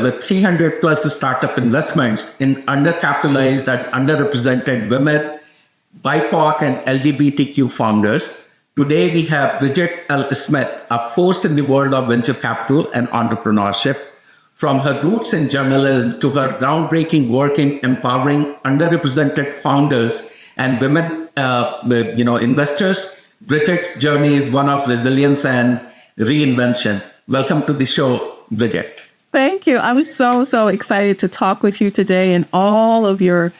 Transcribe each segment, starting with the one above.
with 300 plus startup investments in undercapitalized and underrepresented women, BIPOC, and LGBTQ founders. Today, we have Bridgette L. Smith, a force in the world of venture capital and entrepreneurship. From her roots in journalism to her groundbreaking work in empowering underrepresented founders and women, investors, Bridgette's journey is one of resilience and reinvention. Welcome to the show, Bridgette. Thank you. I'm so excited to talk with you today and all of your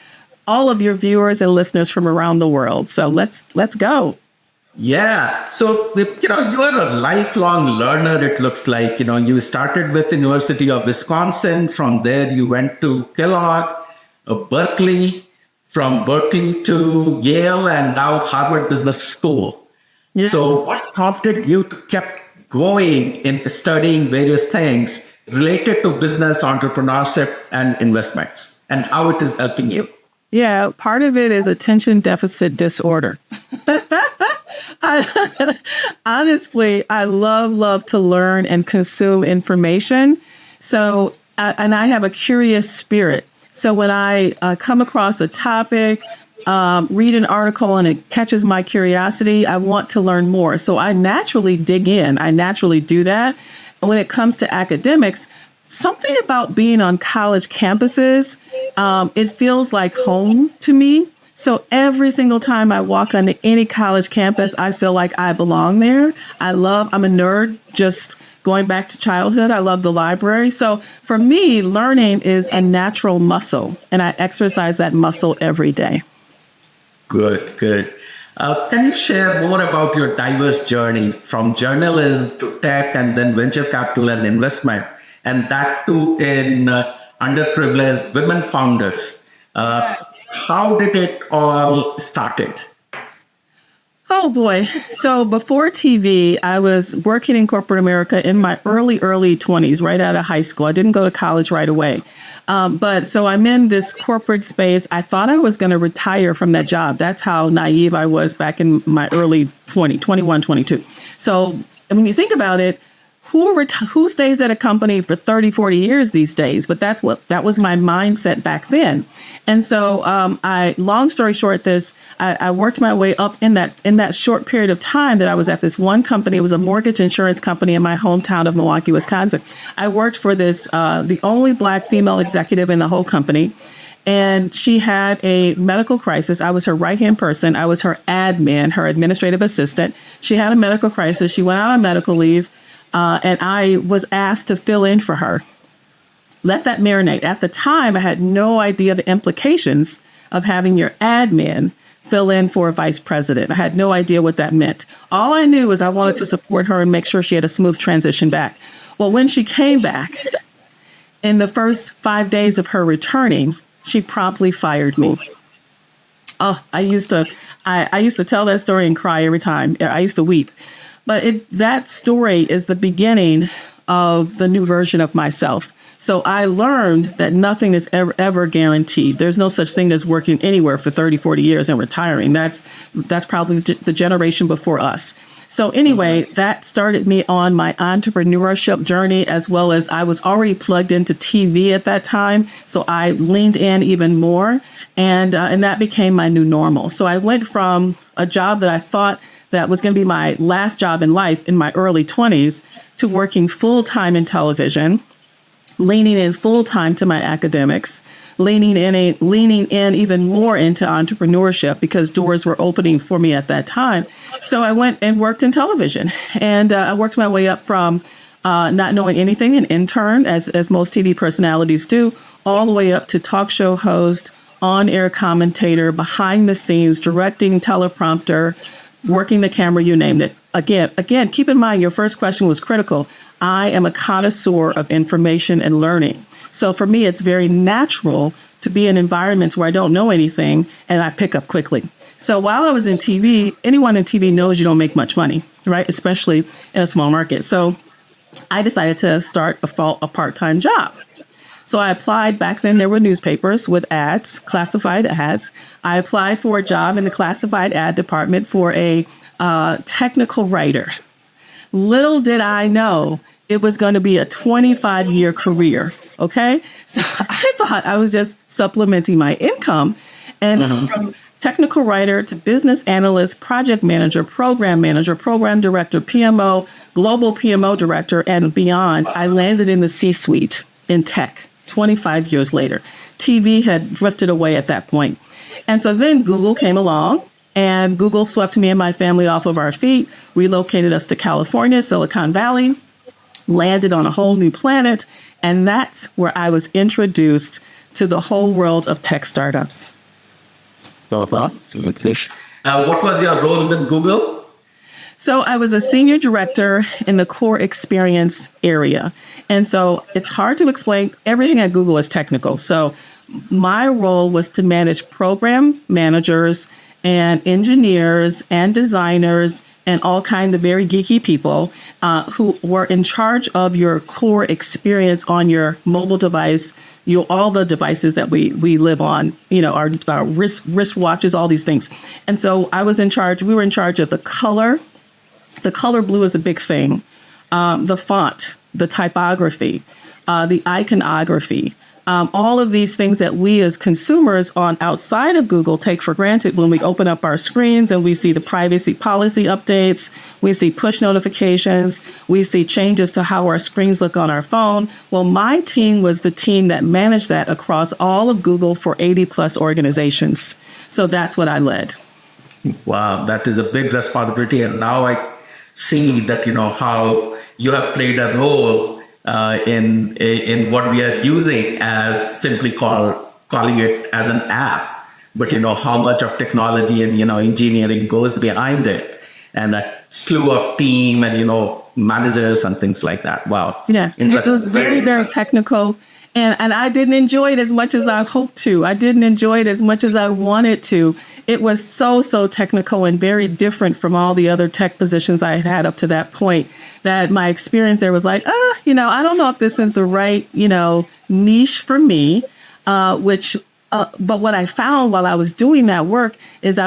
viewers and listeners from around the world. So let's go. Yeah. So, you are a lifelong learner, it looks like. You started with University of Wisconsin. From there, you went to Kellogg, Berkeley, from Berkeley to Yale, and now Harvard Business School. Yes. So what prompted you to keep going in studying various things related to business, entrepreneurship, and investments, and how it is helping you? Yeah, part of it is attention deficit disorder. Honestly, I love to learn and consume information. So, and I have a curious spirit. So when I come across a topic, read an article and it catches my curiosity, I want to learn more. So I naturally dig in. I naturally do that. And when it comes to academics, something about being on college campuses, it feels like home to me. So every single time I walk onto any college campus, I feel like I belong there. I'm a nerd, just going back to childhood. I love the library. So for me, learning is a natural muscle, and I exercise that muscle every day. Good. Can you share more about your diverse journey from journalism to tech and then venture capital and investment, and that too in underprivileged women founders? How did it all started? Oh boy. So before TV, I was working in corporate America in my early 20s, right out of high school. I didn't go to college right away. But so I'm in this corporate space. I thought I was going to retire from that job. That's how naive I was back in my early 21, 22. So when you think about it, who stays at a company for 30, 40 years these days? But that was my mindset back then. And so long story short, I worked my way up in that short period of time that I was at this one company. It was a mortgage insurance company in my hometown of Milwaukee, Wisconsin. I worked for the only Black female executive in the whole company. And she had a medical crisis. I was her right-hand person. I was her admin, her administrative assistant. She had a medical crisis. She went out on medical leave. And I was asked to fill in for her. Let that marinate. At the time, I had no idea the implications of having your admin fill in for a vice president. I had no idea what that meant. All I knew was I wanted to support her and make sure she had a smooth transition back. Well, when she came back, in the first 5 days of her returning, she promptly fired me. Oh, I used to tell that story and cry every time. I used to weep. But that story is the beginning of the new version of myself. So I learned that nothing is ever guaranteed. There's no such thing as working anywhere for 30, 40 years and retiring. That's probably the generation before us. So anyway, that started me on my entrepreneurship journey, as well as I was already plugged into TV at that time. So I leaned in even more, and that became my new normal. So I went from a job that I thought that was going to be my last job in life in my early 20s to working full time in television, leaning in full time to my academics, leaning in even more into entrepreneurship because doors were opening for me at that time. So I went and worked in television, and I worked my way up from not knowing anything, an intern, as most TV personalities do, all the way up to talk show host, on-air commentator, behind the scenes, directing, teleprompter, working the camera, you named it. Again, keep in mind, your first question was critical. I am a connoisseur of information and learning. So for me, it's very natural to be in environments where I don't know anything and I pick up quickly. So while I was in TV, anyone in TV knows you don't make much money, right? Especially in a small market. So I decided to start a part-time job. So I applied. Back then, there were newspapers with ads, classified ads. I applied for a job in the classified ad department for a technical writer. Little did I know it was going to be a 25-year career. Okay. So I thought I was just supplementing my income. And from technical writer to business analyst, project manager, program director, PMO, global PMO director, and beyond, I landed in the C-suite in tech 25 years later. TV had drifted away at that point. And so then Google came along, and Google swept me and my family off of our feet, relocated us to California, Silicon Valley, landed on a whole new planet. And that's where I was introduced to the whole world of tech startups. What was your role with Google? So I was a senior director in the core experience area. And so it's hard to explain. Everything at Google is technical. So my role was to manage program managers and engineers and designers and all kinds of very geeky people who were in charge of your core experience on your mobile device, all the devices that we live on, our wrist watches, all these things. And so we were in charge of the color. The color blue is a big thing. The font, the typography, the iconography, all of these things that we as consumers on outside of Google take for granted when we open up our screens and we see the privacy policy updates, we see push notifications, we see changes to how our screens look on our phone. Well, my team was the team that managed that across all of Google for 80 plus organizations. So that's what I led. Wow, that is a big responsibility. And now I see that, how you have played a role in what we are using as simply calling it as an app, but how much of technology and engineering goes behind it, and a slew of team and managers and things like that. Wow. Yeah, it was very, very technical. And I didn't enjoy it as much as I hoped to. I didn't enjoy it as much as I wanted to. It was so technical and very different from all the other tech positions I had had up to that point, that my experience there was like, I don't know if this is the right, niche for me, but what I found while I was doing that work is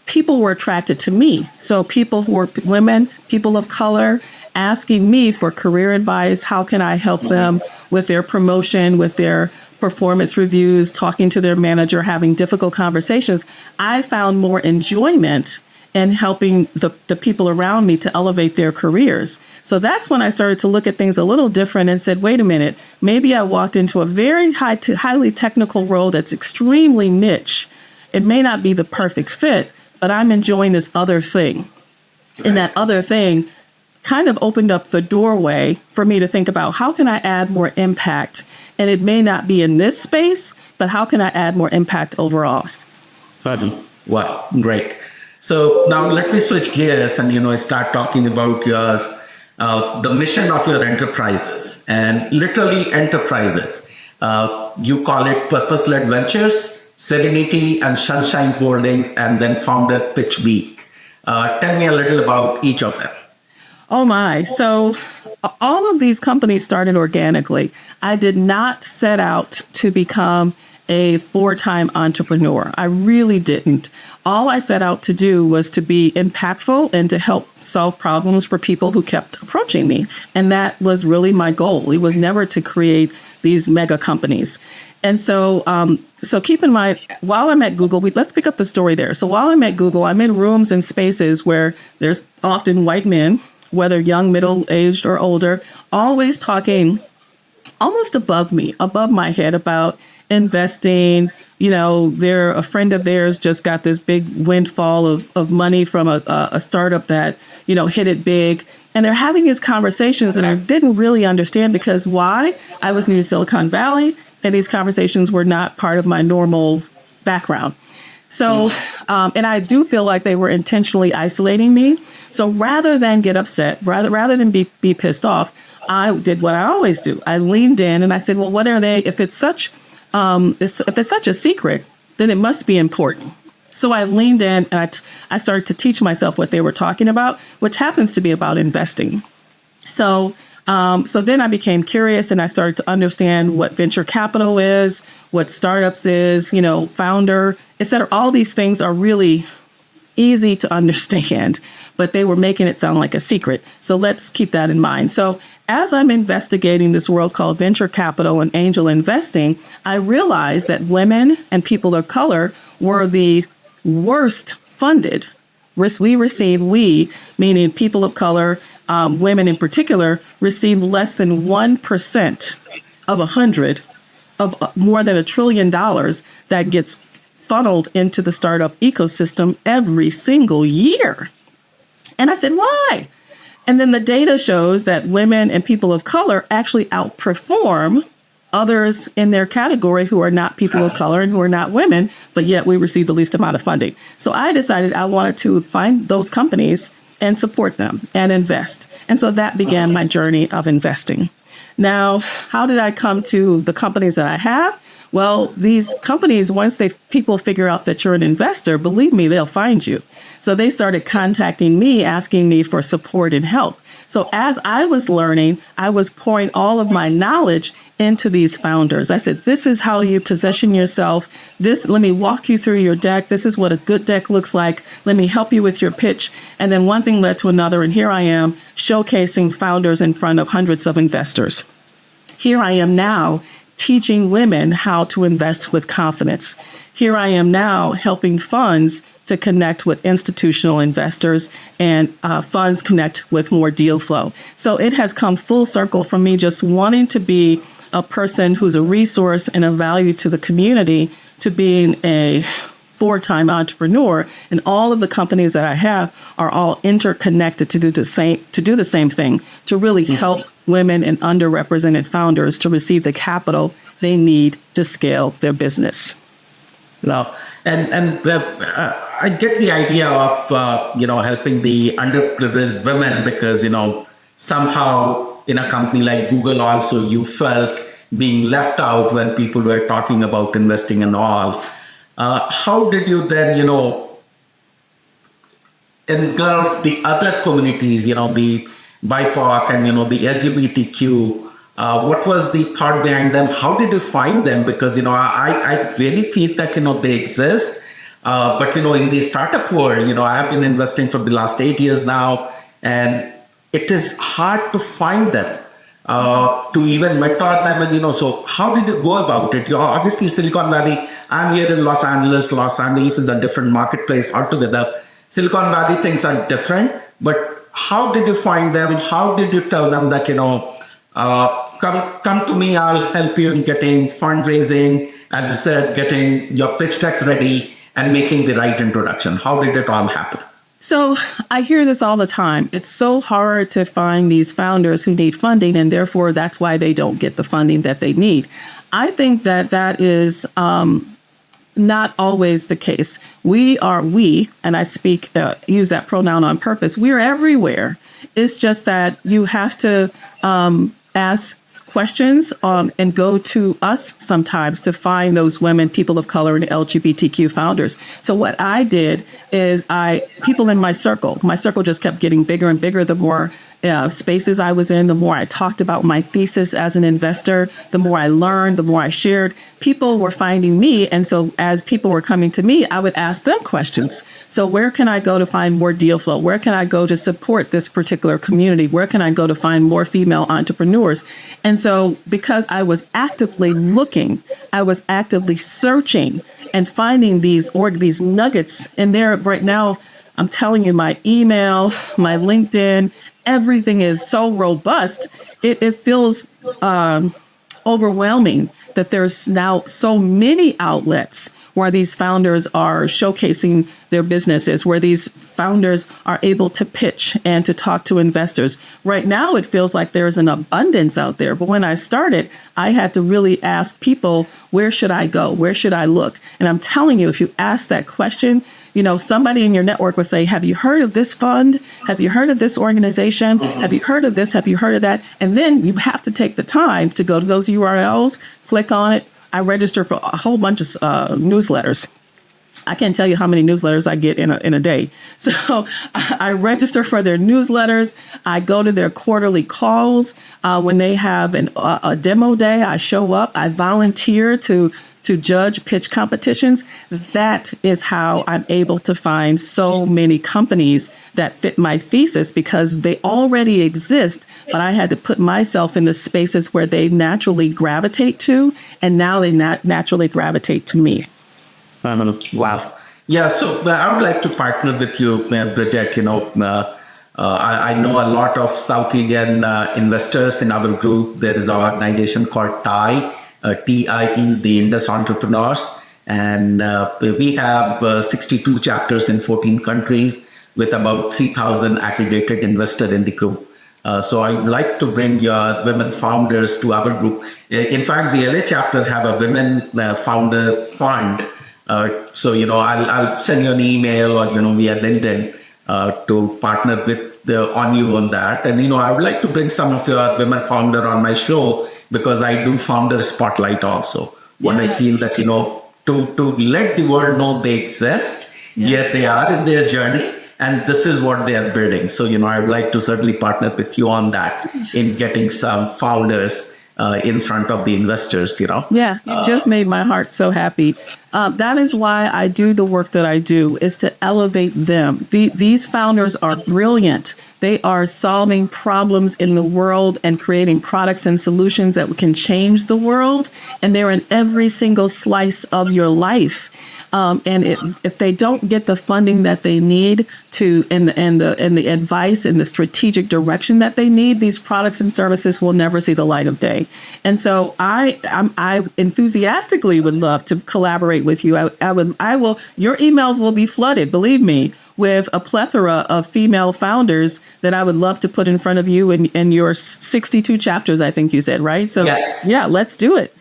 people were attracted to me. So people who were women, people of color, asking me for career advice. How can I help them with their promotion, with their performance reviews, talking to their manager, having difficult conversations? I found more enjoyment in helping the people around me to elevate their careers. So that's when I started to look at things a little different and said, wait a minute, maybe I walked into a very highly technical role that's extremely niche. It may not be the perfect fit, but I'm enjoying this other thing. And that other thing kind of opened up the doorway for me to think about how can I add more impact? And it may not be in this space, but how can I add more impact overall? Wow, great. So now let me switch gears and start talking about your the mission of your enterprises, and literally enterprises. You call it purpose-led ventures, Serenity and Sunshine Holdings, and then founder Pitch Week. Tell me a little about each of them. Oh my. So all of these companies started organically. I did not set out to become a 4-time entrepreneur. I really didn't. All I set out to do was to be impactful and to help solve problems for people who kept approaching me. And that was really my goal. It was never to create these mega companies. And so keep in mind, while I'm at Google, let's pick up the story there. So while I'm at Google, I'm in rooms and spaces where there's often white men, whether young, middle-aged, or older, always talking almost above my head about investing. A friend of theirs just got this big windfall of money from a startup that, hit it big. And they're having these conversations, and I didn't really understand because why? I was new to Silicon Valley, and these conversations were not part of my normal background. So, and I do feel like they were intentionally isolating me. So rather than get upset, rather than be pissed off, I did what I always do. I leaned in and I said, well, what are they? If it's such a secret, then it must be important. So I leaned in and I started to teach myself what they were talking about, which happens to be about investing. So then I became curious and I started to understand what venture capital is, what startups is, founder, et cetera. All these things are really easy to understand, but they were making it sound like a secret. So let's keep that in mind. So as I'm investigating this world called venture capital and angel investing, I realized that women and people of color were the worst funded. We, meaning people of color, women in particular, receive less than 1% of 100 of more than $1 trillion that gets funneled into the startup ecosystem every single year. And I said, why? And then the data shows that women and people of color actually outperform others in their category who are not people of color and who are not women, but yet we receive the least amount of funding. So I decided I wanted to find those companies and support them and invest. And so that began my journey of investing. Now, how did I come to the companies that I have? Well, these companies, once people figure out that you're an investor, believe me, they'll find you. So they started contacting me, asking me for support and help. So as I was learning, I was pouring all of my knowledge into these founders. I said, this is how you position yourself. Let me walk you through your deck. This is what a good deck looks like. Let me help you with your pitch. And then one thing led to another. And here I am showcasing founders in front of hundreds of investors. Here I am now teaching women how to invest with confidence. Here I am now helping funds to connect with institutional investors and funds connect with more deal flow. So it has come full circle from me just wanting to be a person who's a resource and a value to the community to being a four-time entrepreneur. And all of the companies that I have are all interconnected to do the same thing, to really help women and underrepresented founders to receive the capital they need to scale their business. No, and I get the idea of helping the underprivileged women because somehow in a company like Google also you felt being left out when people were talking about investing and all. How did you then engulf the other communities, the BIPOC and the LGBTQ? What was the thought behind them? How did you find them? Because I really feel that they exist, but in the startup world, I have been investing for the last 8 years now, and it is hard to find them, to even mentor them. And so how did you go about it? You're obviously Silicon Valley. I'm here in Los Angeles. Los Angeles is a different marketplace altogether. Silicon Valley things are different, but how did you find them? How did you tell them that come to me, I'll help you in getting fundraising, as you said, getting your pitch deck ready and making the right introduction? How did it all happen? So I hear this all the time. It's so hard to find these founders who need funding, and therefore that's why they don't get the funding that they need. I think that is not always the case. We, and I use that pronoun on purpose. We're everywhere. It's just that you have to ask questions and go to us sometimes to find those women, people of color, and LGBTQ founders. So what I did is people in my circle just kept getting bigger and bigger. The more spaces I was in, the more I talked about my thesis as an investor, the more I learned, the more I shared. People were finding me. And so as people were coming to me, I would ask them questions. So where can I go to find more deal flow? Where can I go to support this particular community? Where can I go to find more female entrepreneurs? And so because I was actively looking, I was actively searching and finding these nuggets in there right now. I'm telling you, my email, my LinkedIn, everything is so robust. It feels overwhelming that there's now so many outlets where these founders are showcasing their businesses, where these founders are able to pitch and to talk to investors. Right now, it feels like there's an abundance out there. But when I started, I had to really ask people, where should I go? Where should I look? And I'm telling you, if you ask that question, somebody in your network would say, have you heard of this fund? Have you heard of this organization? Have you heard of this? Have you heard of that? And then you have to take the time to go to those URLs, click on it. I register for a whole bunch of newsletters. I can't tell you how many newsletters I get in a day. So I register for their newsletters. I go to their quarterly calls. When they have a demo day, I show up. I volunteer to to judge pitch competitions. That is how I'm able to find so many companies that fit my thesis, because they already exist, but I had to put myself in the spaces where they naturally gravitate to, and now they naturally gravitate to me. Wow. Yeah, so I would like to partner with you, Bridgette. I know a lot of South Indian investors in our group. There is an organization called TIE, TIE, the Indus Entrepreneurs. And we have 62 chapters in 14 countries with about 3,000 accredited investors in the group. So I'd like to bring your women founders to our group. In fact, the LA chapter have a women founder fund. So, I'll send you an email or, via LinkedIn to partner on you on that. And, I would like to bring some of your women founder on my show, because I do founder spotlight also. What I feel that, to let the world know they exist, yet they are in their journey, and this is what they are building. So, I would like to certainly partner with you on that in getting some founders in front of the investors, Yeah, you just made my heart so happy. That is why I do the work that I do, is to elevate them. These founders are brilliant. They are solving problems in the world and creating products and solutions that can change the world. And they're in every single slice of your life. And if they don't get the funding that they need and the advice and the strategic direction that they need, these products and services will never see the light of day. And so I enthusiastically would love to collaborate with you. I will. Your emails will be flooded, believe me, with a plethora of female founders that I would love to put in front of you in your 62 chapters, I think you said, right? So yeah, let's do it.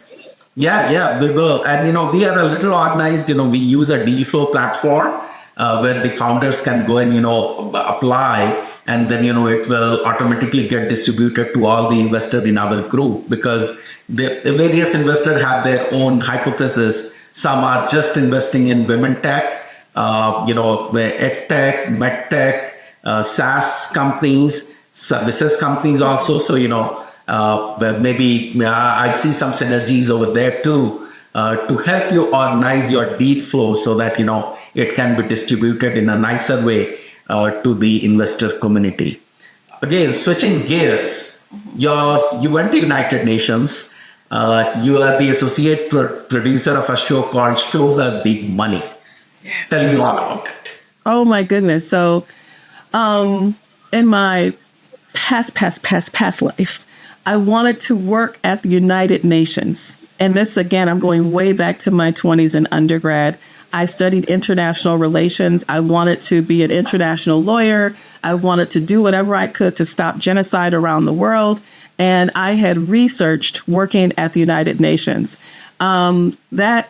Yeah, we will. And, we are a little organized. We use a deal flow platform where the founders can go and, apply. And then, it will automatically get distributed to all the investors in our group, because the various investors have their own hypothesis. Some are just investing in women tech, ed tech, med tech, SaaS companies, services companies also. So, maybe I see some synergies over there too, to help you organize your deal flow so that, it can be distributed in a nicer way to the investor community. Again, switching gears, you went to United Nations. You are the associate producer of a show called Show Her Big Money. Yes. Tell me all about it. Oh my goodness. So, in my past life, I wanted to work at the United Nations. And this, again, I'm going way back to my 20s in undergrad. I studied international relations. I wanted to be an international lawyer. I wanted to do whatever I could to stop genocide around the world. And I had researched working at the United Nations. That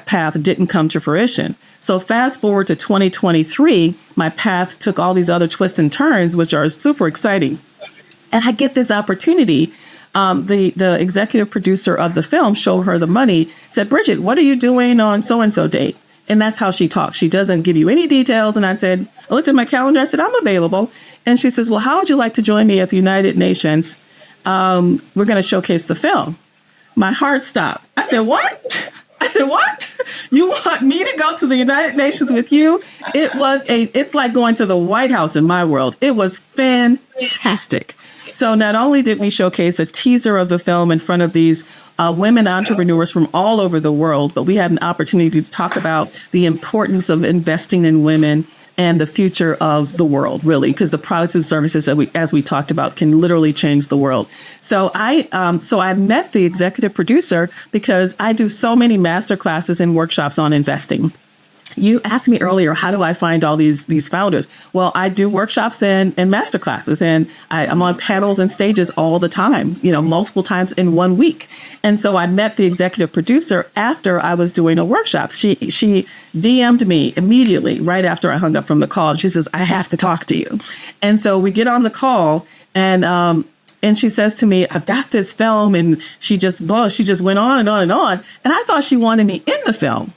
path didn't come to fruition. So fast forward to 2023, my path took all these other twists and turns, which are super exciting. And I get this opportunity. The executive producer of the film, Show Her the Money, said, Bridgette, what are you doing on so-and-so date? And that's how she talks. She doesn't give you any details. And I looked at my calendar. I said, I'm available. And she says, well, how would you like to join me at the United Nations? We're going to showcase the film. My heart stopped. I said, what? You want me to go to the United Nations with you? It's like going to the White House in my world. It was fantastic. So not only did we showcase a teaser of the film in front of these women entrepreneurs from all over the world, but we had an opportunity to talk about the importance of investing in women and the future of the world, really, because the products and services that as we talked about, can literally change the world. So I met the executive producer because I do so many master classes and workshops on investing. You asked me earlier, how do I find all these founders? Well, I do workshops and master classes, and I'm on panels and stages all the time, multiple times in 1 week. And so I met the executive producer after I was doing a workshop. She DM'd me immediately right after I hung up from the call. And she says, I have to talk to you. And so we get on the call, and she says to me, I've got this film, and she just went on and on and on. And I thought she wanted me in the film.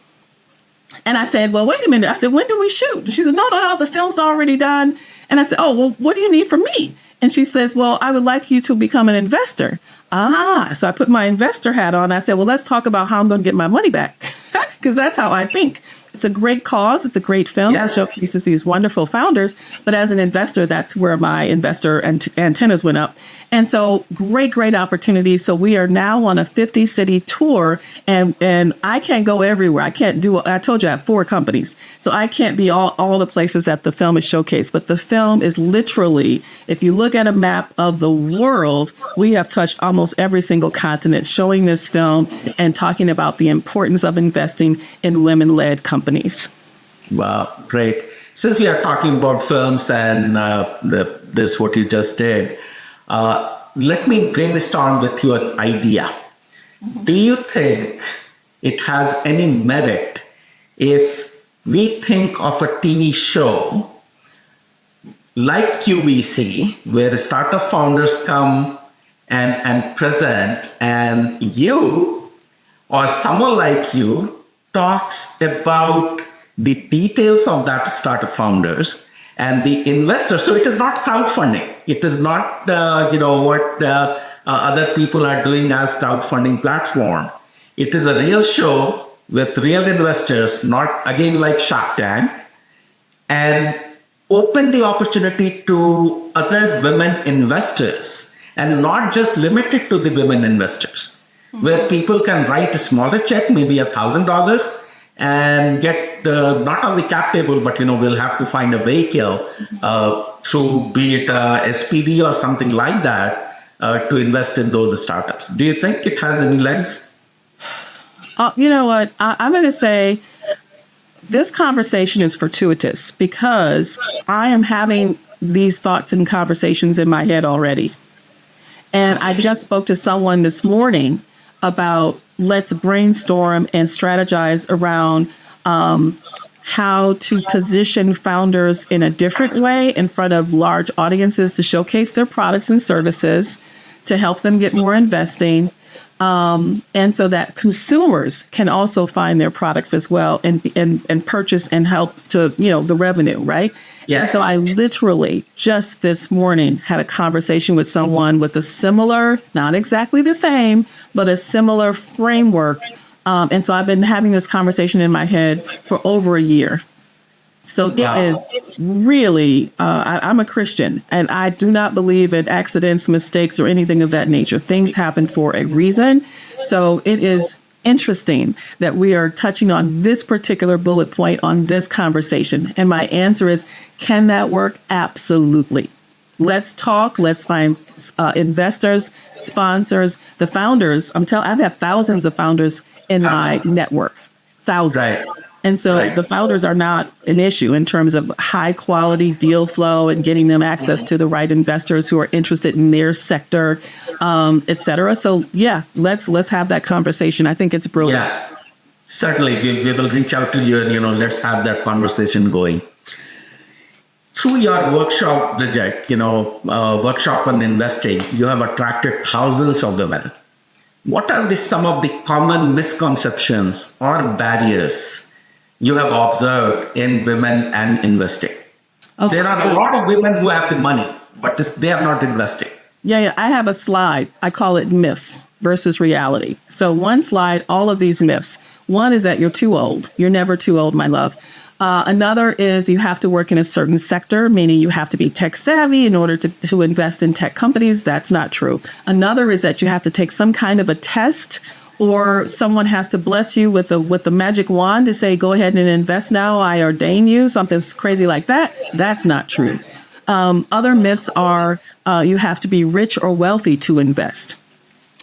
And I said, well, wait a minute. I said, when do we shoot? And she said, no, the film's already done. And I said, oh, well, what do you need from me? And she says, well, I would like you to become an investor. So I put my investor hat on. I said, well, let's talk about how I'm going to get my money back, because that's how I think. It's a great cause. It's a great film. Yeah. It showcases these wonderful founders. But as an investor, that's where my investor antennas went up. And so great opportunity. So we are now on a 50-city tour, and I can't go everywhere. I can't do, I told you I have 4 companies. So I can't be all the places that the film is showcased. But the film is literally, if you look at a map of the world, we have touched almost every single continent, showing this film and talking about the importance of investing in women-led companies. Wow, great. Since we are talking about films and this what you just did, let me brainstorm with you an idea. Mm-hmm. Do you think it has any merit if we think of a TV show like QVC, where startup founders come and present, and you or someone like you talks about the details of that startup founders and the investors. So it is not crowdfunding. It is not, what other people are doing as crowdfunding platform. It is a real show with real investors, not again like Shark Tank, and open the opportunity to other women investors, and not just limited to the women investors. Where people can write a smaller check, maybe $1,000, and get not only cap table, but we'll have to find a vehicle through, be it SPV or something like that, to invest in those startups. Do you think it has any legs? You know what? I'm going to say this conversation is fortuitous, because I am having these thoughts and conversations in my head already. And I just spoke to someone this morning about let's brainstorm and strategize around how to position founders in a different way in front of large audiences to showcase their products and services, to help them get more investing, and so that consumers can also find their products as well and purchase and help to, the revenue, right? Yeah. And so I literally just this morning had a conversation with someone with a similar, not exactly the same, but a similar framework. And so I've been having this conversation in my head for over a year. So it is really, I'm a Christian, and I do not believe in accidents, mistakes, or anything of that nature. Things happen for a reason. So it is interesting that we are touching on this particular bullet point on this conversation. And my answer is, can that work? Absolutely. Let's talk. Let's find investors, sponsors, the founders. I've had thousands of founders in my network, thousands. Right. And so the founders are not an issue in terms of high quality deal flow and getting them access to the right investors who are interested in their sector, et cetera. So yeah, let's have that conversation. I think it's brilliant. Yeah, certainly. We will reach out to you and, let's have that conversation going. Through your workshop, Bridgette, workshop on investing, you have attracted thousands of women. What are some of the common misconceptions or barriers you have observed in women and investing? Okay. There are a lot of women who have the money, but they are not investing. Yeah. I have a slide. I call it myths versus reality. So one slide, all of these myths. One is that you're too old. You're never too old, my love. Another is you have to work in a certain sector, meaning you have to be tech savvy in order to invest in tech companies. That's not true. Another is that you have to take some kind of a test, or someone has to bless you with the magic wand to say, go ahead and invest now, I ordain you, something crazy like that. That's not true. Other myths are you have to be rich or wealthy to invest.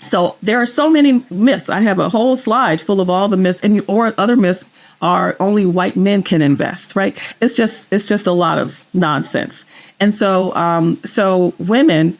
So there are so many myths. I have a whole slide full of all the myths, or other myths are only white men can invest, right? It's just a lot of nonsense. And so women,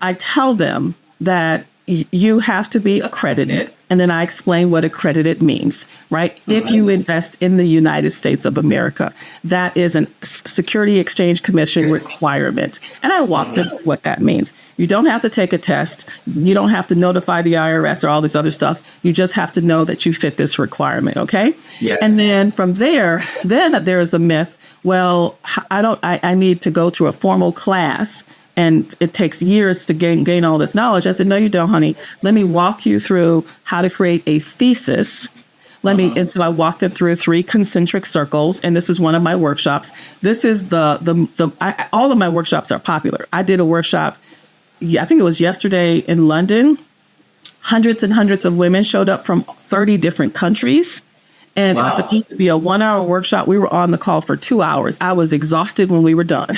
I tell them that you have to be accredited. And then I explain what accredited means, right? If you invest in the United States of America, that is a Security Exchange Commission requirement. And I walk them through what that means. You don't have to take a test. You don't have to notify the IRS or all this other stuff. You just have to know that you fit this requirement, okay? Yeah. And then from there is a myth. Well, I need to go through a formal class and it takes years to gain all this knowledge. I said, no, you don't, honey. Let me walk you through how to create a thesis. And so I walked them through 3 concentric circles, and this is one of my workshops. This is all of my workshops are popular. I did a workshop, I think it was yesterday in London. Hundreds and hundreds of women showed up from 30 different countries. And It was supposed to be a 1-hour workshop. We were on the call for 2 hours. I was exhausted when we were done.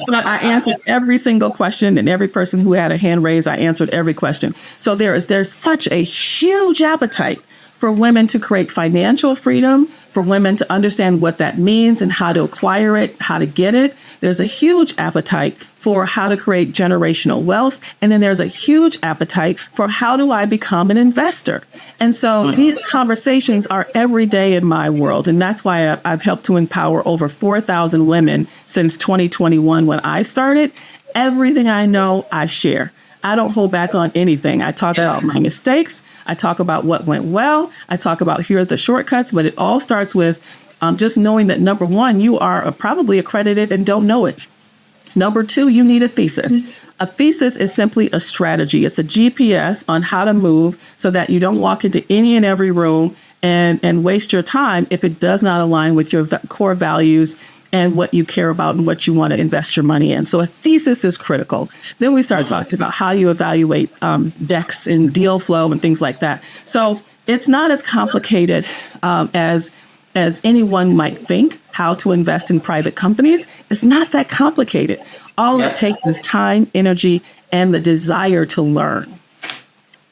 But I answered every single question, and every person who had a hand raised, I answered every question. So there's such a huge appetite for women to create financial freedom, for women to understand what that means and how to acquire it, how to get it. There's a huge appetite for how to create generational wealth. And then there's a huge appetite for how do I become an investor? And so these conversations are every day in my world. And that's why I've helped to empower over 4,000 women since 2021 when I started. Everything I know, I share. I don't hold back on anything. I talk about my mistakes. I talk about what went well. I talk about here are the shortcuts, but it all starts with just knowing that, number one, you are probably accredited and don't know it. Number two, you need a thesis. A thesis is simply a strategy. It's a GPS on how to move so that you don't walk into any and every room and waste your time if it does not align with your core values and what you care about and what you want to invest your money in. So a thesis is critical. Then we start talking about how you evaluate decks and deal flow and things like that. So it's not as complicated as anyone might think, how to invest in private companies. It's not that complicated. All it takes is time, energy, and the desire to learn.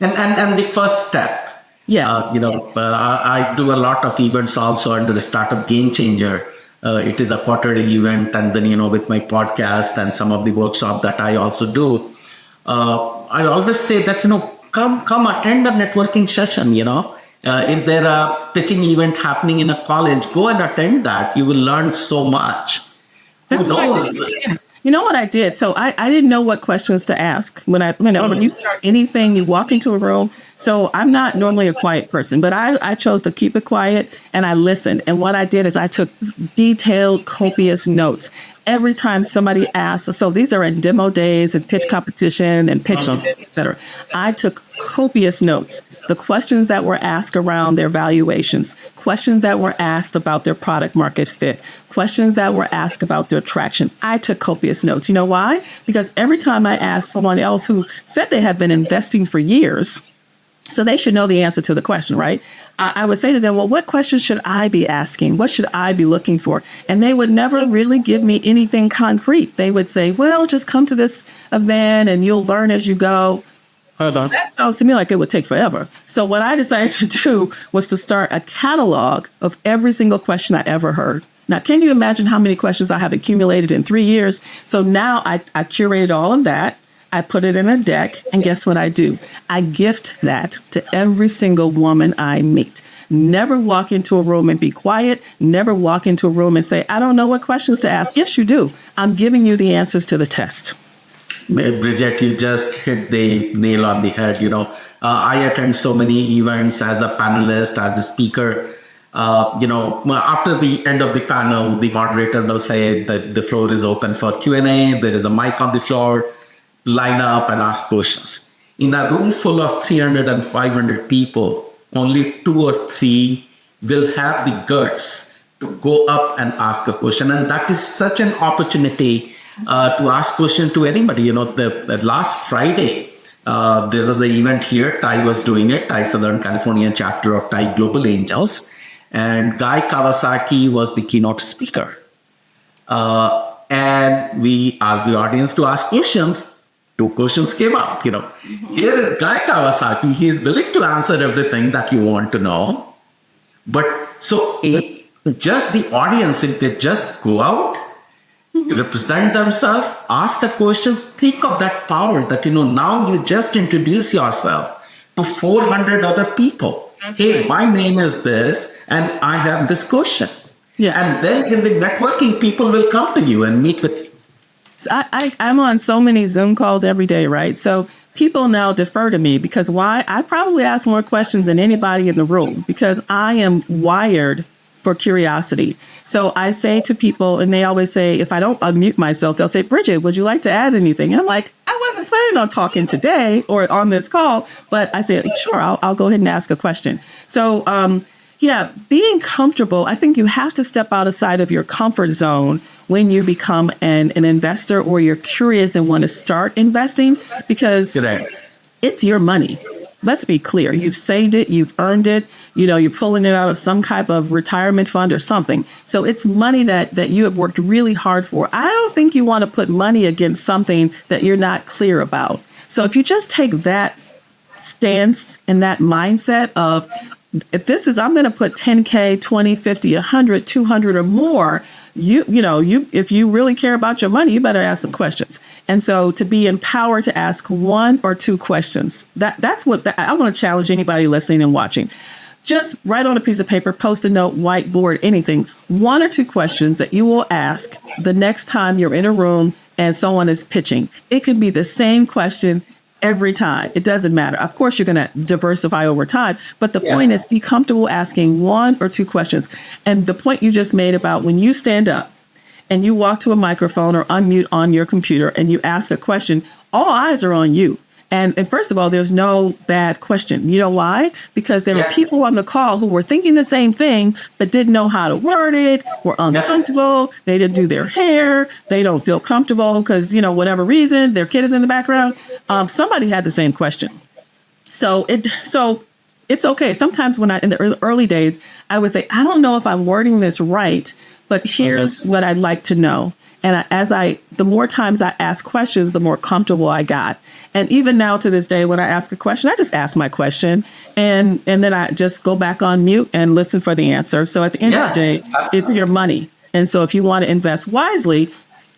And the first step. Yes. I do a lot of events also under the Startup Game Changer. It is a quarterly event, and then, with my podcast and some of the workshop that I also do, I always say that, come attend a networking session, if there are pitching event happening in a college, go and attend that. You will learn so much. That's what I did. You know what I did? So I didn't know what questions to ask when you start anything, you walk into a room. So I'm not normally a quiet person, but I chose to keep it quiet and I listened. And what I did is I took detailed, copious notes. Every time somebody asked, so these are in demo days and pitch competition and pitch, et cetera. I took copious notes. The questions that were asked around their valuations, questions that were asked about their product market fit, questions that were asked about their traction. I took copious notes. You know why? Because every time I asked someone else who said they had been investing for years, so they should know the answer to the question, right? I would say to them, well, what questions should I be asking? What should I be looking for? And they would never really give me anything concrete. They would say, well, just come to this event and you'll learn as you go. Hold on. That sounds to me like it would take forever. So what I decided to do was to start a catalog of every single question I ever heard. Now, can you imagine how many questions I have accumulated in 3 years? So now I curated all of that. I put it in a deck, and guess what I do? I gift that to every single woman I meet. Never walk into a room and be quiet. Never walk into a room and say, I don't know what questions to ask. Yes, you do. I'm giving you the answers to the test. Bridgette, you just hit the nail on the head. I attend so many events as a panelist, as a speaker. After the end of the panel, the moderator will say that the floor is open for Q&A. There is a mic on the floor. Line up and ask questions. In a room full of 300 and 500 people, only 2 or 3 will have the guts to go up and ask a question. And that is such an opportunity to ask question to anybody. The last Friday, there was an event here. Thai was doing it, Thai Southern California chapter of Thai Global Angels. And Guy Kawasaki was the keynote speaker. And we asked the audience to ask questions. 2 questions came up, Here is Guy Kawasaki. He is willing to answer everything that you want to know. But just the audience, if they just go out, represent themselves, ask the question, think of that power that, now you just introduce yourself to 400 other people. That's right. My name is this, and I have this question. Yeah. And then in the networking, people will come to you and meet with you. I'm on so many Zoom calls every day, right? So people now defer to me because why? I probably ask more questions than anybody in the room because I am wired for curiosity. So I say to people, and they always say, if I don't unmute myself, they'll say, Bridgette, would you like to add anything? And I'm like, I wasn't planning on talking today or on this call, but I say, sure, I'll go ahead and ask a question. So, yeah, being comfortable, I think you have to step outside of your comfort zone when you become an investor or you're curious and want to start investing, because it's your money. Let's be clear. You've saved it. You've earned it. You're pulling it out of some type of retirement fund or something. So it's money that you have worked really hard for. I don't think you want to put money against something that you're not clear about. So if you just take that stance and that mindset of, I'm going to put 10K, 20, 50, 100, 200 or more, if you really care about your money, you better ask some questions. And so to be empowered to ask one or two questions, that's what I want to challenge anybody listening and watching. Just write on a piece of paper, post a note, whiteboard, anything, one or two questions that you will ask the next time you're in a room and someone is pitching. It can be the same question every time. It doesn't matter. Of course, you're going to diversify over time. But the point is, be comfortable asking one or two questions. And the point you just made about when you stand up and you walk to a microphone or unmute on your computer and you ask a question, all eyes are on you. And first of all, there's no bad question. You know why? Because there were people on the call who were thinking the same thing, but didn't know how to word it, were uncomfortable. They didn't do their hair. They don't feel comfortable because, whatever reason, their kid is in the background. Somebody had the same question. So it's okay. Sometimes in the early days, I would say, I don't know if I'm wording this right, but here's what I'd like to know. And the more times I ask questions, the more comfortable I got. And even now to this day, when I ask a question, I just ask my question and then I just go back on mute and listen for the answer. So at the end of the day, it's your money. And so if you want to invest wisely,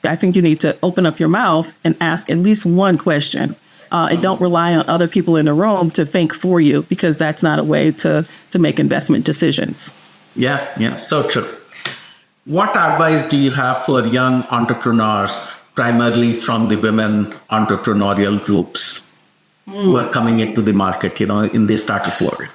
I think you need to open up your mouth and ask at least one question. And don't rely on other people in the room to think for you, because that's not a way to make investment decisions. Yeah, so true. What advice do you have for young entrepreneurs, primarily from the women entrepreneurial groups who are coming into the market, in the startup world?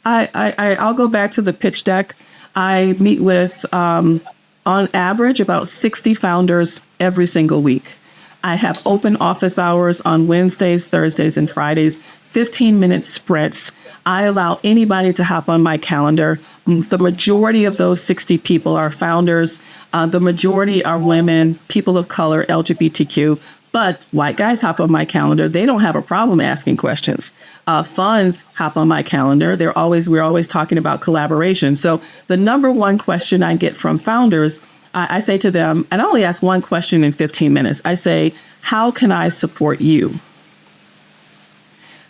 I'll go back to the pitch deck. I meet with, on average, about 60 founders every single week. I have open office hours on Wednesdays, Thursdays, and Fridays, 15-minute sprints. I allow anybody to hop on my calendar. The majority of those 60 people are founders. The majority are women, people of color, LGBTQ. But white guys hop on my calendar. They don't have a problem asking questions. Funds hop on my calendar. We're always talking about collaboration. So the number one question I get from founders, I say to them, and I only ask one question in 15 minutes. I say, how can I support you?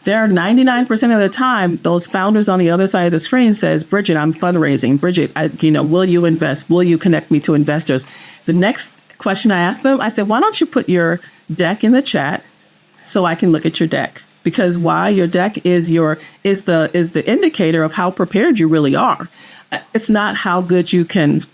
There are 99% of the time, those founders on the other side of the screen says, Bridgette, I'm fundraising. Bridgette, will you invest? Will you connect me to investors? The next question I ask them, I said, why don't you put your deck in the chat so I can look at your deck? Because why? Your deck is the indicator of how prepared you really are. It's not how good you can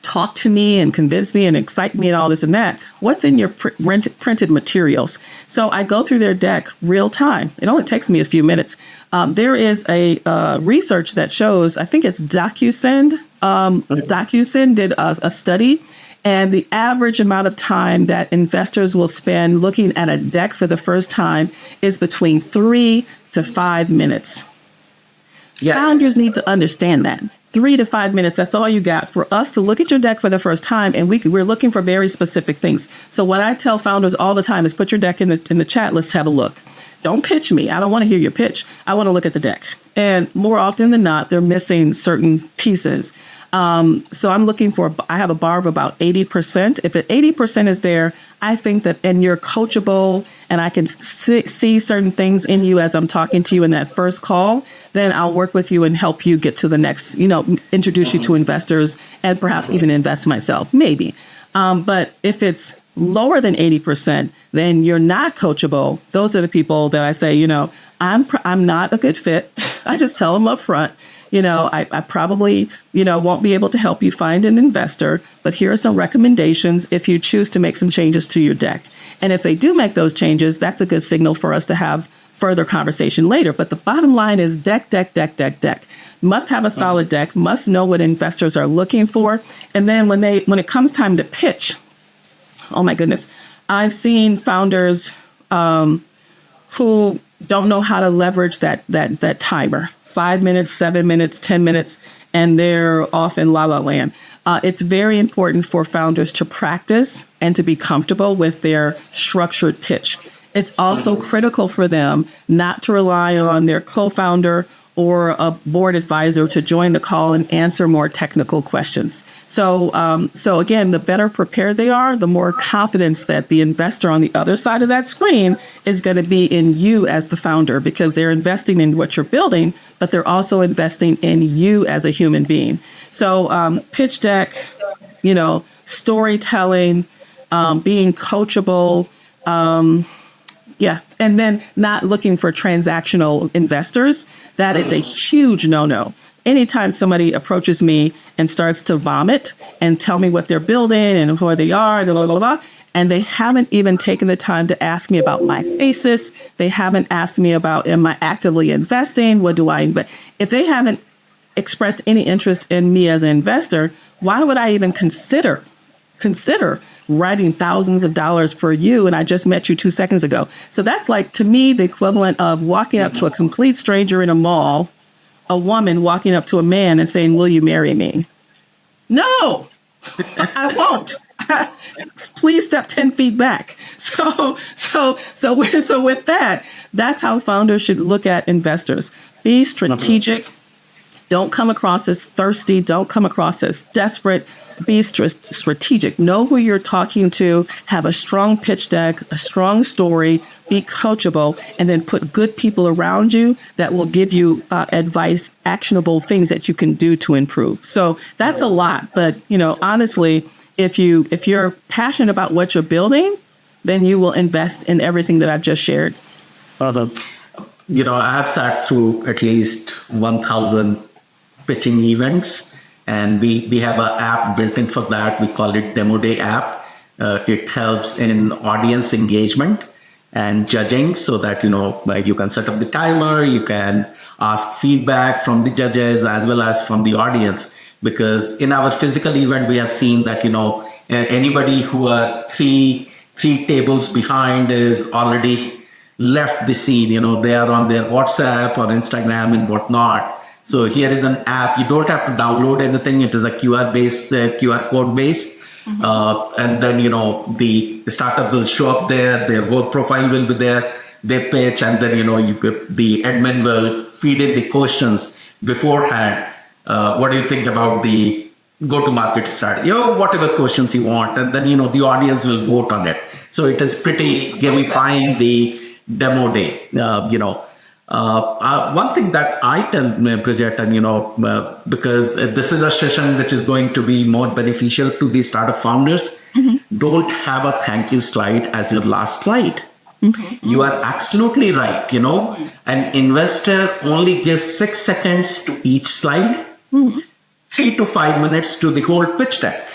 talk to me and convince me and excite me and all this and that. What's in your printed materials? So I go through their deck real time. It only takes me a few minutes. There is a research that shows, I think it's DocuSend. DocuSend did a study, and the average amount of time that investors will spend looking at a deck for the first time is between 3 to 5 minutes. Founders need to understand that. 3 to 5 minutes, that's all you got for us to look at your deck for the first time. And we're looking for very specific things. So what I tell founders all the time is put your deck in the chat. Let's have a look. Don't pitch me. I don't want to hear your pitch. I want to look at the deck. And more often than not, they're missing certain pieces. So I have a bar of about 80%. If 80% is there, I think that, and you're coachable and I can see certain things in you as I'm talking to you in that first call, then I'll work with you and help you get to the next, introduce you to investors and perhaps even invest myself, maybe. But if it's lower than 80%, then you're not coachable. Those are the people that I say, I'm not a good fit. I just tell them up front. I probably, won't be able to help you find an investor, but here are some recommendations if you choose to make some changes to your deck. And if they do make those changes, that's a good signal for us to have further conversation later. But the bottom line is deck, deck, deck, deck, deck. Must have a solid deck, must know what investors are looking for. And then when it comes time to pitch, oh my goodness, I've seen founders who don't know how to leverage that timer, 5 minutes, 7 minutes, 10 minutes, and they're off in la la land. It's very important for founders to practice and to be comfortable with their structured pitch. It's also critical for them not to rely on their co-founder or a board advisor to join the call and answer more technical questions. So again, the better prepared they are, the more confidence that the investor on the other side of that screen is going to be in you as the founder, because they're investing in what you're building, but they're also investing in you as a human being. So pitch deck, storytelling, being coachable, and then not looking for transactional investors. That is a huge no-no. Anytime somebody approaches me and starts to vomit and tell me what they're building and who they are, blah, blah, blah, blah, and they haven't even taken the time to ask me about my thesis, they haven't asked me about, am I actively investing? What do I invest? If they haven't expressed any interest in me as an investor, why would I even consider writing thousands of dollars for you, and I just met you 2 seconds ago? So that's like, to me, the equivalent of walking up to a complete stranger in a mall, a woman walking up to a man and saying, will you marry me? No, I won't. Please step 10 feet back. So with that, that's how founders should look at investors. Be strategic. Don't come across as thirsty. Don't come across as desperate. Be strategic. Know who you're talking to. Have a strong pitch deck, a strong story. Be coachable, and then put good people around you that will give you advice, actionable things that you can do to improve. So that's a lot. But honestly, if you're passionate about what you're building, then you will invest in everything that I've just shared. I have sat through at least 1,000 pitching events. And we have an app built in for that. We call it Demo Day app. It helps in audience engagement and judging, so that, you can set up the timer, you can ask feedback from the judges as well as from the audience. Because in our physical event, we have seen that, anybody who are three tables behind is already left the scene. They are on their WhatsApp or Instagram and whatnot. So here is an app. You don't have to download anything. It is a QR code based. And then, the startup will show up there. Their work profile will be there. They pitch, and then, the admin will feed in the questions beforehand. What do you think about the go-to-market strategy? Whatever questions you want. And then, the audience will vote on it. So it is pretty gamifying the demo day, One thing that I tell Bridgette, and because this is a session which is going to be more beneficial to the startup founders, don't have a thank you slide as your last slide. You are absolutely right. An investor only gives 6 seconds to each slide, 3 to 5 minutes to the whole pitch deck.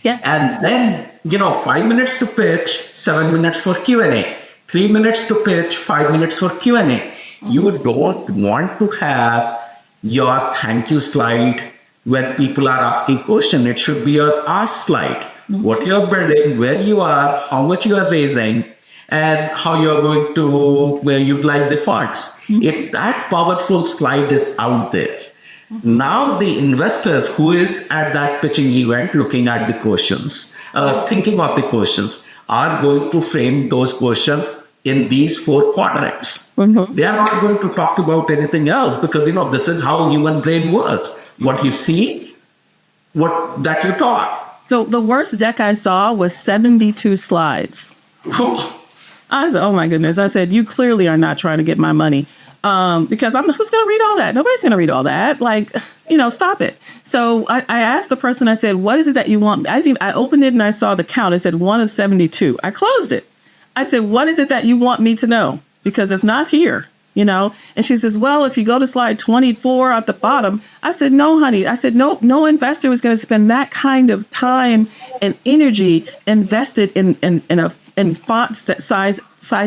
Yes. And then, 5 minutes to pitch, 7 minutes for Q&A, 3 minutes to pitch, 5 minutes for Q&A. You don't want to have your thank you slide when people are asking questions. It should be your ask slide. What you're building, where you are, how much you are raising, and how you're going to utilize the funds. If that powerful slide is out there, now the investor who is at that pitching event looking at the questions, thinking of the questions, are going to frame those questions in these 4 quadrants. They are not going to talk about anything else, because this is how human brain works. What you see, that you talk. So the worst deck I saw was 72 slides. I said, oh my goodness. I said, you clearly are not trying to get my money. Because who's going to read all that? Nobody's going to read all that. Stop it. So I asked the person, I said, what is it that you want? I opened it and I saw the count. It said 1 of 72. I closed it. I said, what is it that you want me to know? Because it's not here, And she says, well, if you go to slide 24 at the bottom. I said, no, honey. I said, no investor is going to spend that kind of time and energy invested in fonts that size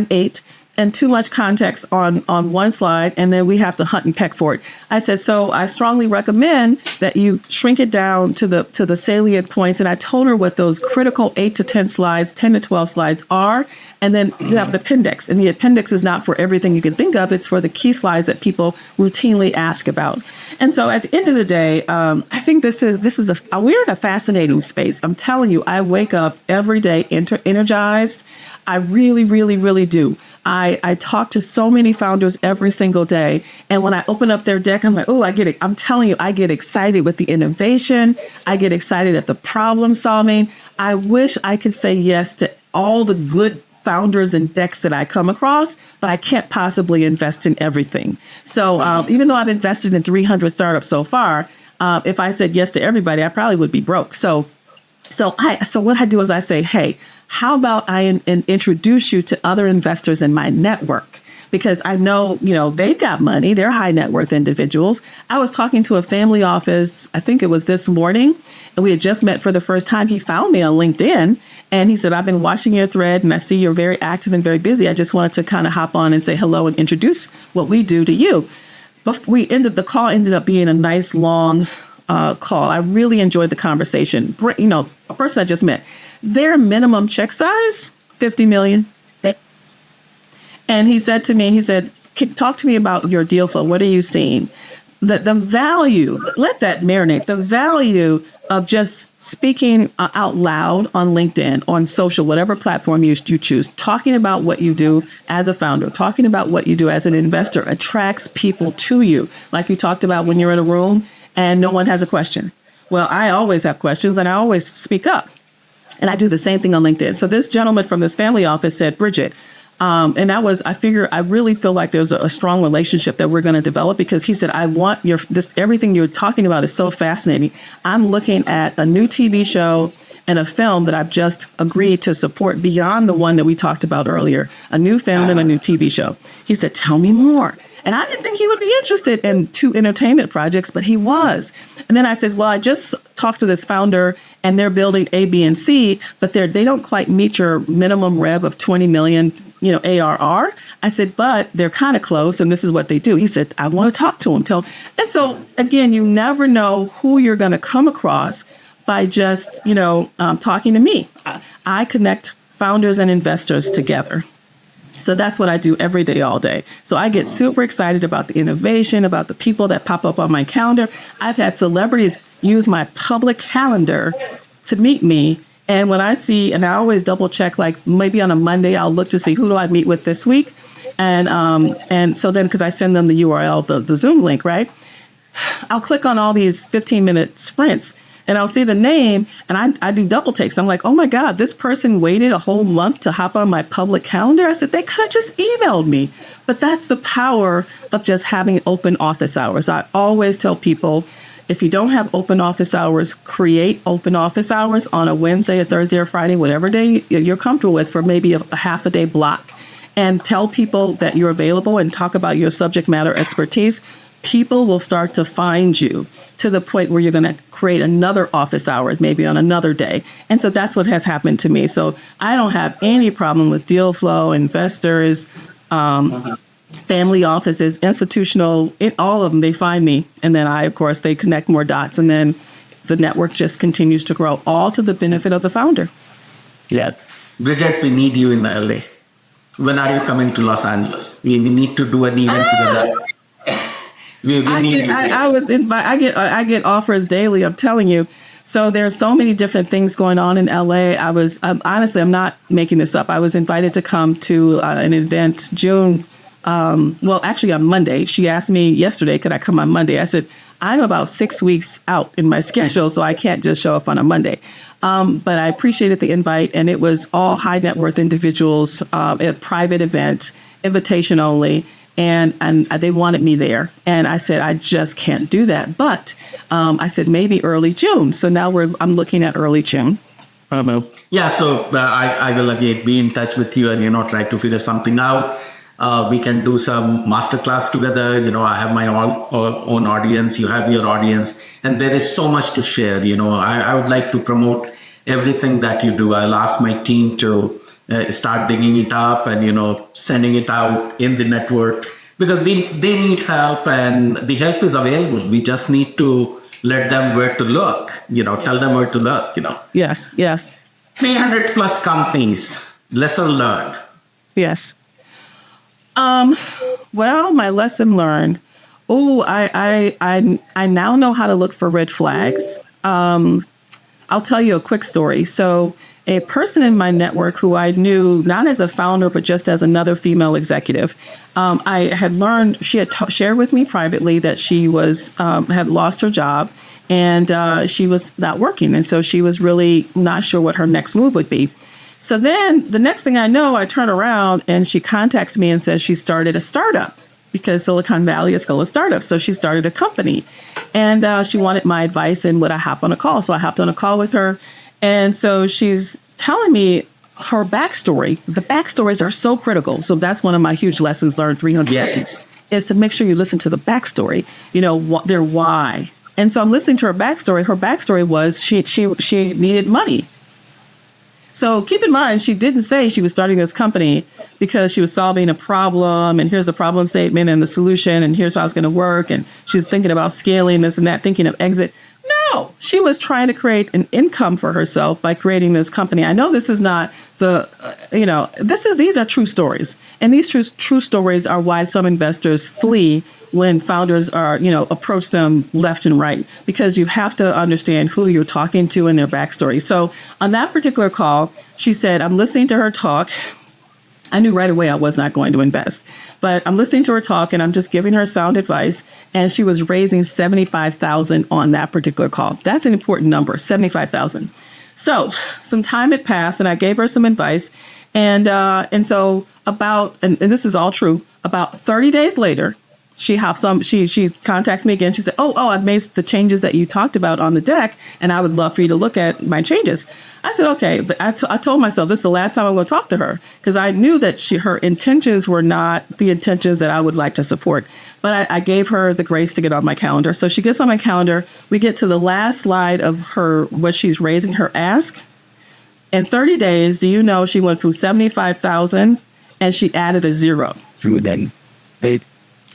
8 and too much context on one slide, and then we have to hunt and peck for it. I said, so I strongly recommend that you shrink it down to the salient points. And I told her what those critical 8 to 10 slides, 10 to 12 slides are. And then you have the appendix, and the appendix is not for everything you can think of. It's for the key slides that people routinely ask about. And so at the end of the day, I think we're in a fascinating space. I'm telling you, I wake up every day energized. I really, really, really do. I talk to so many founders every single day. And when I open up their deck, I'm like, oh, I'm telling you, I get excited with the innovation. I get excited at the problem solving. I wish I could say yes to all the good founders and decks that I come across, but I can't possibly invest in everything. So even though I've invested in 300 startups so far, if I said yes to everybody, I probably would be broke. So what I do is I say, hey, how about I introduce you to other investors in my network? Because I know, they've got money. They're high net worth individuals. I was talking to a family office, I think it was this morning, and we had just met for the first time. He found me on LinkedIn and he said, I've been watching your thread and I see you're very active and very busy. I just wanted to kind of hop on and say hello and introduce what we do to you. But the call ended up being a nice long call. I really enjoyed the conversation. A person I just met, their minimum check size, 50 million. And he said to me, talk to me about your deal flow. What are you seeing? The value, let that marinate, the value of just speaking out loud on LinkedIn, on social, whatever platform you choose, talking about what you do as a founder, talking about what you do as an investor attracts people to you. Like you talked about when you're in a room and no one has a question. Well, I always have questions and I always speak up. And I do the same thing on LinkedIn. So this gentleman from this family office said, Bridgette, and I really feel like there's a strong relationship that we're going to develop, because he said, I want everything you're talking about is so fascinating. I'm looking at a new TV show and a film that I've just agreed to support beyond the one that we talked about earlier, a new film and a new TV show. He said, tell me more. And I didn't think he would be interested in 2 entertainment projects, but he was. And then I said, well, I just talked to this founder and they're building A, B, and C, but they don't quite meet your minimum rev of 20 million, ARR. I said, but they're kind of close and this is what they do. He said, I want to talk to him. And so again, you never know who you're going to come across by just, talking to me. I connect founders and investors together. So that's what I do every day, all day. So I get super excited about the innovation, about the people that pop up on my calendar. I've had celebrities use my public calendar to meet me. And when I see, and I always double check, like maybe on a Monday, I'll look to see who do I meet with this week. And so then, because I send them the URL, the Zoom link, right? I'll click on all these 15-minute sprints. And I'll see the name and I do double takes. I'm like, oh my God, this person waited a whole month to hop on my public calendar. I said, they could have just emailed me. But that's the power of just having open office hours. I always tell people, if you don't have open office hours, create open office hours on a Wednesday, a Thursday, or Friday, whatever day you're comfortable with, for maybe a half a day block. And tell people that you're available and talk about your subject matter expertise. People will start to find you to the point where you're going to create another office hours, maybe on another day. And so that's what has happened to me. So I don't have any problem with deal flow, investors, family offices, institutional, all of them, they find me. And then they connect more dots. And then the network just continues to grow, all to the benefit of the founder. Yeah. Bridgette, we need you in LA. When are you coming to Los Angeles? We need to do an event together. I get offers daily. I'm telling you. So there's so many different things going on in LA. I'm not making this up. I was invited to come to an event June. On Monday. She asked me yesterday, could I come on Monday? I said, I'm about 6 weeks out in my schedule, so I can't just show up on a Monday. But I appreciated the invite, and it was all high net worth individuals, a private event, invitation only. And they wanted me there. And I said, I just can't do that. But I said, maybe early June. So now I'm looking at early June. Yeah, so I will again be in touch with you and, try to figure something out. We can do some masterclass together. I have my own audience. You have your audience. And there is so much to share. I would like to promote everything that you do. I'll ask my team to start digging it up and, sending it out in the network, because they need help and the help is available. We just need to let them where to look, tell them where to look, Yes, yes, 300 plus companies, lesson learned. yes. Well, my lesson learned. Oh, I now know how to look for red flags. I'll tell you a quick story. So a person in my network who I knew not as a founder, but just as another female executive, I had learned, she had shared with me privately that she was had lost her job and she was not working. And so she was really not sure what her next move would be. So then the next thing I know, I turn around and she contacts me and says she started a startup, because Silicon Valley is full of startups. So she started a company and she wanted my advice and would I hop on a call. So I hopped on a call with her. And so she's telling me her backstory. The backstories are so critical. So that's one of my huge lessons learned, 300 Yes. is to make sure you listen to the backstory, their why. And so I'm listening to her backstory. Her backstory was she needed money. So keep in mind, she didn't say she was starting this company because she was solving a problem and here's the problem statement and the solution and here's how it's going to work. And she's thinking about scaling this and that, thinking of exit. No, she was trying to create an income for herself by creating this company. I know this is not these are true stories. And these true stories are why some investors flee when founders approach them left and right, because you have to understand who you're talking to and their backstory. So on that particular call, she said, I'm listening to her talk. I knew right away I was not going to invest, but I'm listening to her talk and I'm just giving her sound advice. And she was raising $75,000 on that particular call. That's an important number, $75,000. So some time had passed and I gave her some advice. And so and this is all true, about 30 days later, she contacts me again. She said, oh, I've made the changes that you talked about on the deck, and I would love for you to look at my changes. I said, okay, but I told myself this is the last time I'm going to talk to her, because I knew that her intentions were not the intentions that I would like to support. But I gave her the grace to get on my calendar. So she gets on my calendar. We get to the last slide of what she's raising her ask. In 30 days, do you know she went from 75,000 and she added a zero. True then.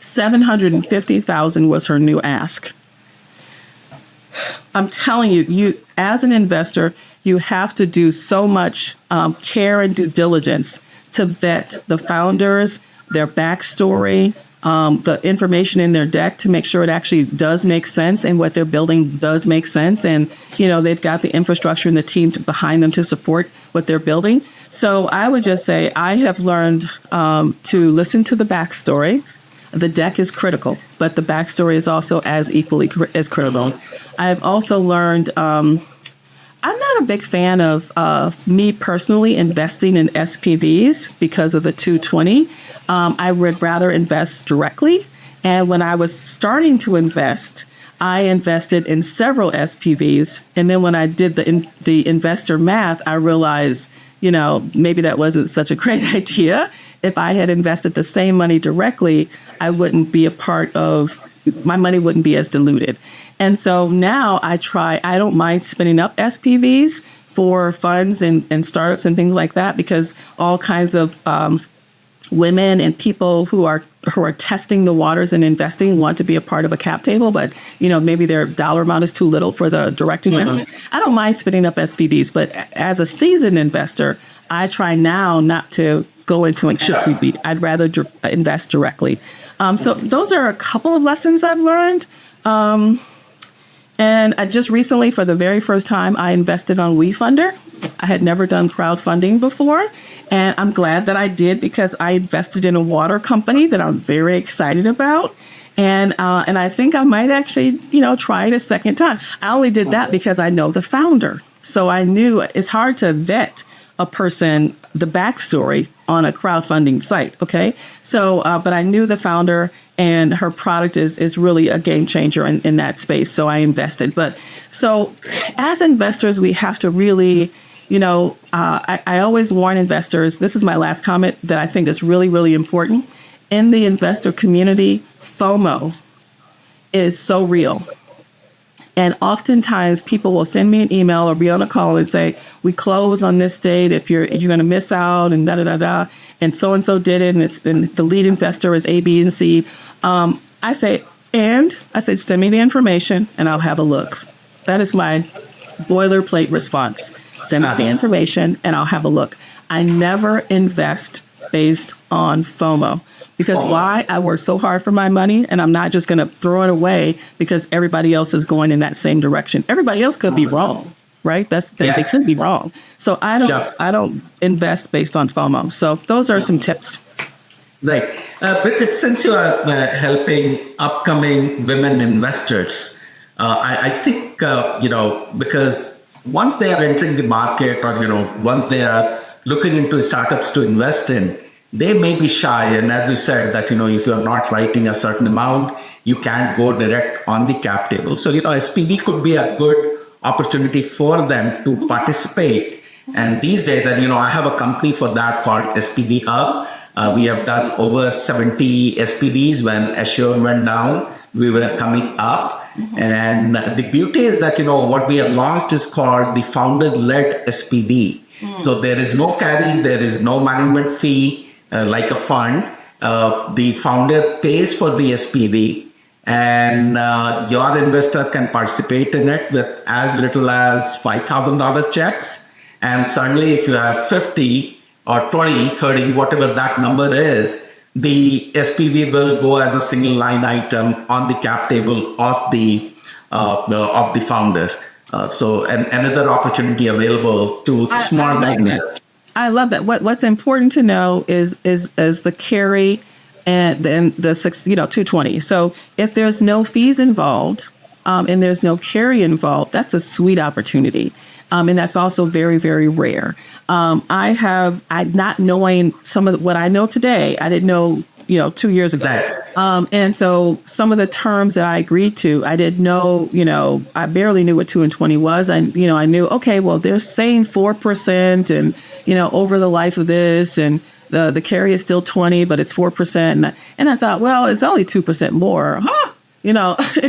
750,000 was her new ask. I'm telling you, as an investor, you have to do so much care and due diligence to vet the founders, their backstory, the information in their deck to make sure it actually does make sense and what they're building does make sense. And, they've got the infrastructure and the team behind them to support what they're building. So I would just say I have learned to listen to the backstory. The deck is critical, but the backstory is also as equally as critical. I've also learned I'm not a big fan of me personally investing in SPVs because of the 220. I would rather invest directly. And when I was starting to invest, I invested in several SPVs. And then when I did the investor math, I realized, maybe that wasn't such a great idea. If I had invested the same money directly, I wouldn't be my money wouldn't be as diluted. And so now I don't mind spinning up SPVs for funds and startups and things like that, because all kinds of women and people who are testing the waters and investing want to be a part of a cap table, but maybe their dollar amount is too little for the direct investment. I don't mind spinning up SPVs, but as a seasoned investor, I try now not to go into an SPV. I'd rather invest directly. So those are a couple of lessons I've learned. And I just recently, for the very first time, I invested on WeFunder. I had never done crowdfunding before, and I'm glad that I did, because I invested in a water company that I'm very excited about. And I think I might actually, try it a second time. I only did that because I know the founder. So I knew it's hard to vet a person, the backstory on a crowdfunding site. Okay. So, but I knew the founder, and her product is really a game changer in that space. So I invested. But so as investors, we have to really, I always warn investors, this is my last comment that I think is really, really important. In the investor community, FOMO is so real. And oftentimes people will send me an email or be on a call and say, we close on this date if you're going to miss out and da-da-da-da. And so did it. And it's been the lead investor is A, B, and C. I say, send me the information and I'll have a look. That is my boilerplate response. Send me the information and I'll have a look. I never invest based on FOMO. Because why? I work so hard for my money and I'm not just going to throw it away because everybody else is going in that same direction. Everybody else could be wrong, right? They could be wrong. So I don't invest based on FOMO. So those are some tips. Right. Bridgette, since you are helping upcoming women investors, I think, because once they are entering the market or, once they are looking into startups to invest in, they may be shy. And as you said, that, if you're not writing a certain amount, you can't go direct on the cap table. So, SPV could be a good opportunity for them to participate. And these days, and, I have a company for that called SPV Hub. We have done over 70 SPVs. When Assure went down, we were coming up. And the beauty is that, what we have launched is called the founder-led SPV. So there is no carry, there is no management fee. Like a fund, the founder pays for the SPV and your investor can participate in it with as little as $5,000 checks. And suddenly if you have 50 or 20, 30, whatever that number is, the SPV will go as a single line item on the cap table of the founder. So another opportunity available to small business. I love that. What's important to know is the carry and then the 220. So if there's no fees involved and there's no carry involved, that's a sweet opportunity. And that's also very, very rare. I not knowing some of what I know today, I didn't know 2 years ago. And so some of the terms that I agreed to, I didn't know, I barely knew what 2 and 20 was. I knew, okay, well, they're saying 4% and, over the life of this and the carry is still 20, but it's 4%. And I thought, well, it's only 2% more. Huh? You know what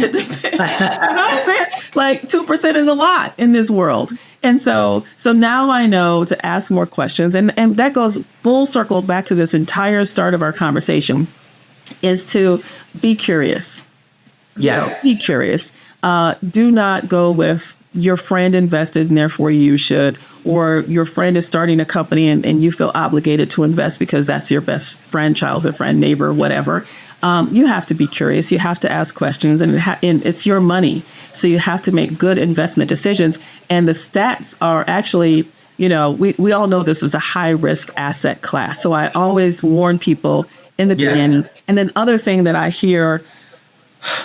I'm saying? Like 2% is a lot in this world. And so now I know to ask more questions. And that goes full circle back to this entire start of our conversation is to be curious. Yeah. Be curious. Do not go with your friend invested and therefore you should, or your friend is starting a company and you feel obligated to invest because that's your best friend, childhood friend, neighbor, whatever. You have to be curious. You have to ask questions, and it's your money. So you have to make good investment decisions. And the stats are actually, we all know this is a high risk asset class. So I always warn people in the beginning. And then other thing that I hear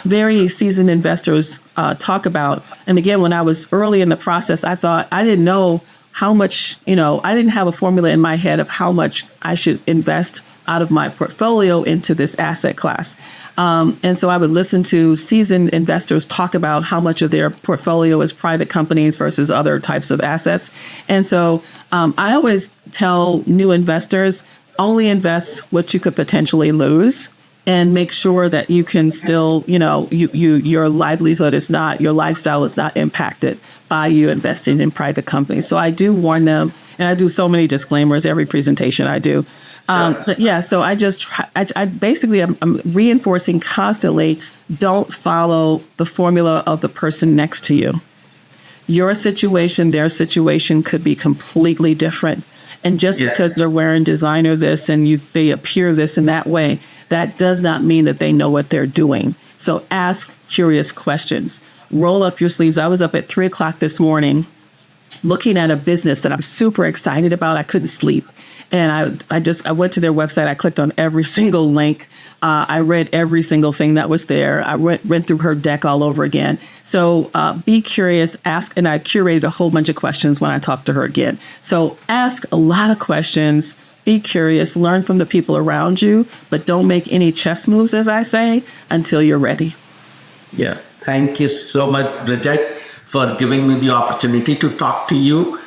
very seasoned investors talk about. And again, when I was early in the process, I thought I didn't know how much, I didn't have a formula in my head of how much I should invest out of my portfolio into this asset class. And so I would listen to seasoned investors talk about how much of their portfolio is private companies versus other types of assets. And so I always tell new investors, only invest what you could potentially lose. And make sure that you can still, your livelihood is not, your lifestyle is not impacted by you investing in private companies. So I do warn them, and I do so many disclaimers every presentation I do. But yeah, so I basically I'm reinforcing constantly, don't follow the formula of the person next to you. Your situation, their situation could be completely different. And just because they're wearing designer this and they appear this in that way, that does not mean that they know what they're doing. So ask curious questions. Roll up your sleeves. I was up at 3:00 this morning looking at a business that I'm super excited about. I couldn't sleep. And I went to their website. I clicked on every single link. I read every single thing that was there. I went through her deck all over again. So be curious, ask, and I curated a whole bunch of questions when I talked to her again. So ask a lot of questions. Be curious, learn from the people around you, but don't make any chess moves, as I say, until you're ready. Yeah. Thank you so much, Bridgette, for giving me the opportunity to talk to you.